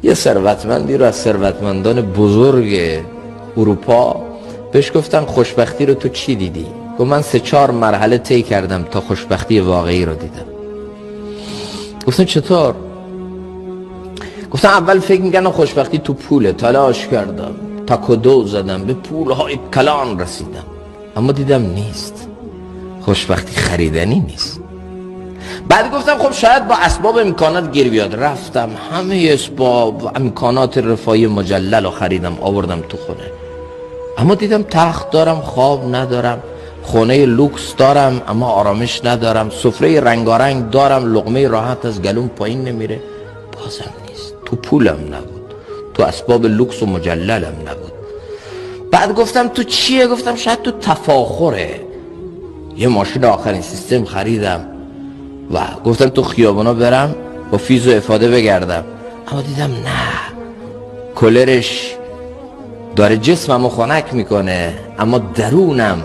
یه ثروتمندی رو از ثروتمندان بزرگ اروپا بهش گفتن خوشبختی رو تو چی دیدی؟ گفت من 3-4 مرحله طی کردم تا خوشبختی واقعی رو دیدم. گفتن چطور؟ گفتن اول فکر میکنم خوشبختی تو پوله، تلاش کردم، تاکدو زدم، به پولهای کلان رسیدم، اما دیدم نیست. خوشبختی خریدنی نیست. بعد گفتم خب شاید با اسباب امکانات گیر بیاد. رفتم همه اسباب و امکانات رفاهی مجلل رو خریدم آوردم تو خونه، اما دیدم تخت دارم خواب ندارم، خونه لوکس دارم اما آرامش ندارم، سفره رنگارنگ دارم لقمه راحت از گلوم پایین نمیره، بازم نیست. تو پولم نبود، تو اسباب لوکس و مجللم نبود. بعد گفتم تو چیه؟ گفتم شاید تو تفاخره. یه ماشین آخرین سیستم خریدم و گفتم تو خیابونا برم با فیز و افاده بگردم، اما دیدم نه، کلرش داره جسممو خنک میکنه اما درونم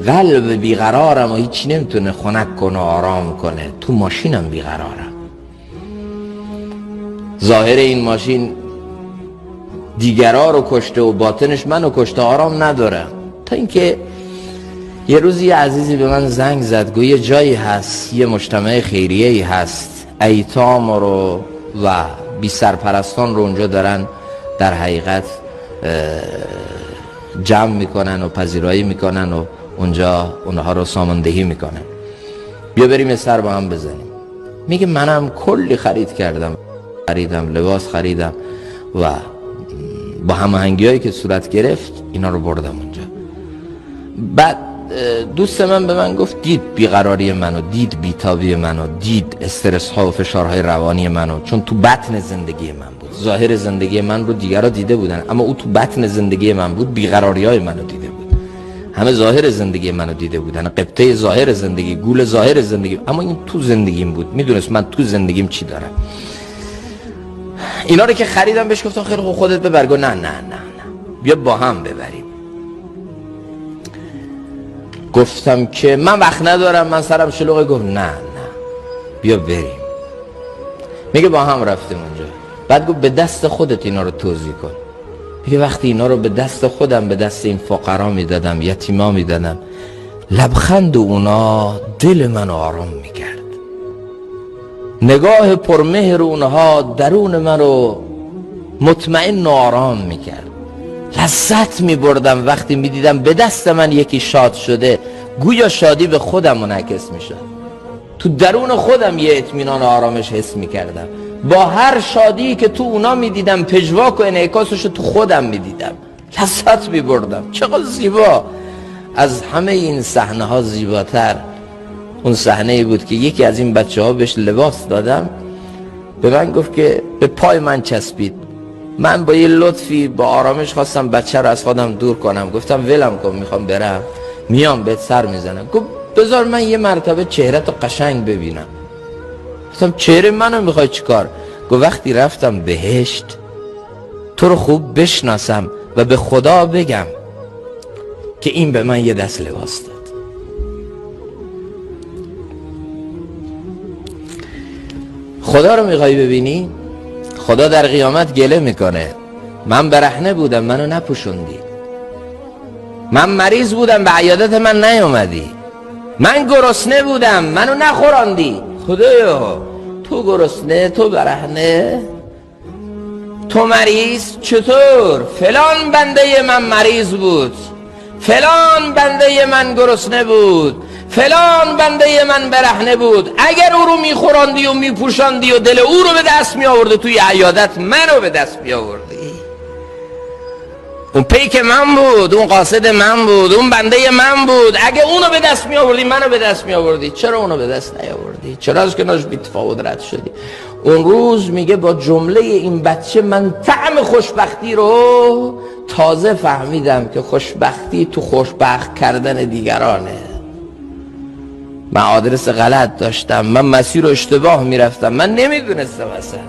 قلب بیقرارم و هیچی نمیتونه خنک کنه و آرام کنه. تو ماشینم بیقرارم. ظاهر این ماشین دیگرها رو کشته و باطنش منو کشته، آرام ندارم. تا اینکه یه روز یه عزیزی به من زنگ زد، گویا یه جایی هست، یه مجتمع خیریه‌ای هست، ایتام رو و بی سرپرستان رو اونجا دارن در حقیقت جمع میکنن و پذیرایی میکنن و اونجا اونها رو ساماندهی میکنن، بیا بریم یه سر با هم بزنیم. میگه منم کلی خریدم، لباس خریدم و با هماهنگی هایی که صورت گرفت اینا رو بردم اونجا. بعد دوست من به من گفت دید بیقراری منو، دید بیتابی منو، دید استرس ها و فشارهای روانی منو، چون تو بطن زندگی من بود. ظاهر زندگی من رو دیگرها دیده بودن اما او تو بطن زندگی من بود، بیقراری های منو دیده بود. همه ظاهر زندگی منو دیده بودن، قبطه ظاهر زندگی، گول ظاهر زندگی، اما این تو زندگیم بود، میدونست من تو زندگیم چی دارم. اینا رو که خریدم بهش گفتم خیلی خوب خودت ببر. گفت نه بیا با هم ببریم. گفتم که من وقت ندارم، من سرم شلوغه. گفت نه بیا بریم. میگه با هم رفتیم اونجا. بعد گفت به دست خودت اینا رو توزیع کن. میگه وقتی اینا رو به دست خودم، به دست این فقرا میدادم، یتیما میدادم، لبخند اونا دل منو آرام میکرد. نگاه پرمهر اونها درون منو مطمئن و آرام میکرد. لذت میبردم وقتی میدیدم به دست من یکی شاد شده، گویا شادی به خودم منعکس میشد. تو درون خودم یه اطمینان و آرامش حس میکردم. با هر شادی که تو اونا میدیدم پژواک و انعکاسش تو خودم میدیدم، لذت میبردم. چقدر زیبا! از همه این صحنه ها زیباتر اون صحنه بود که یکی از این بچه ها بهش لباس دادم، به من گفت که به پای من چسبید. من با یه لطفی با آرامش خواستم بچه رو از خودم دور کنم. گفتم ولم کن، میخوام برم، میام بهت سر میزنم. گفت بذار من یه مرتبه چهره‌تو قشنگ ببینم. گفتم چهره منو میخوای چیکار؟ گفت وقتی رفتم بهشت تو رو خوب بشناسم و به خدا بگم که این به من یه دست لباس داد. خدا رو میخوای ببینی؟ خدا در قیامت گله میکنه من برهنه بودم منو نپوشوندی، من مریض بودم به عیادت من نیومدی، من گرسنه بودم منو نخوراندی. خدایا تو گرسنه، تو برهنه، تو مریض، چطور؟ فلان بنده من مریض بود، فلان بنده من گرسنه بود، فلان بنده من برهنه بود. اگر او رو میخوراندی و میپوشاندی و دل او رو به دست میآوردی توی عیادت، منو به دست میآوردی. اون پیک من بود، اون قاصد من بود، اون بنده من بود. اگه اونو به دست میآوردی منو به دست میآوردی. چرا اونو به دست نیاوردی؟ چرا از کنارش بی تفاوت رد شدی؟ اون روز میگه با جمله این بچه من طعم خوشبختی رو تازه فهمیدم که خوشبختی تو خوشبخت کردن دیگرانه. من آدرس غلط داشتم، من مسیر رو اشتباه میرفتم، من نمیدونستم اصلا.